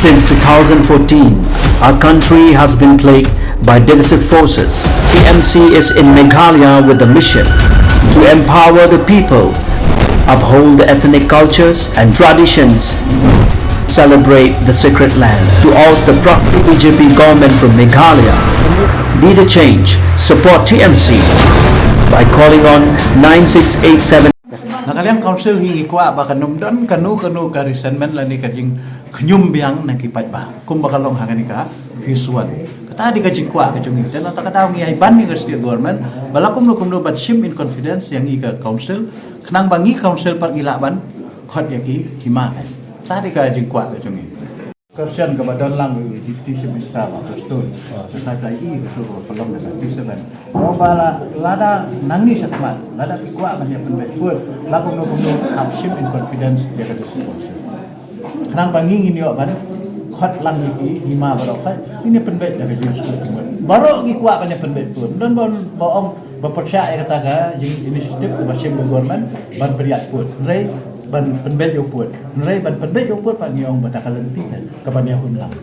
Since 2014, our country has been plagued by divisive forces. TMC is in Meghalaya with the mission to empower the people, uphold the ethnic cultures and traditions, celebrate the sacred land. To oust the proxy BJP government from Meghalaya, be the change, support TMC by calling on 9687. Nakaliang council hingi kwa baka numdan kanu ka resentment lani kajing knyum biang na kipat ba kum baka long hangani ka visual kata di kajing kwa kajung dan tak kadaw ngi ay ban ni ka state government balakum no bat sim in confidence yang i ka council kenang bangi council par ilaban khot yaki himakan tadi ka jing kwa kajung kasian kepada lang di semesta betul saya i betul pelong na di seven bala lada nangi sakmat lada pikwa kan dia penbet pun lakum no absim in confidence dia kata council kenang bangi ngini yo ban khot lang iki hima barok ini penbet dari dia baru gi kwa kan dia penbet pun dan boong bepercaya kata ga inisiatif basim government ban beriat pun rei ban penbet yo pun rei ban penbet yo pun pak niong badakalan tikan kepada hunlang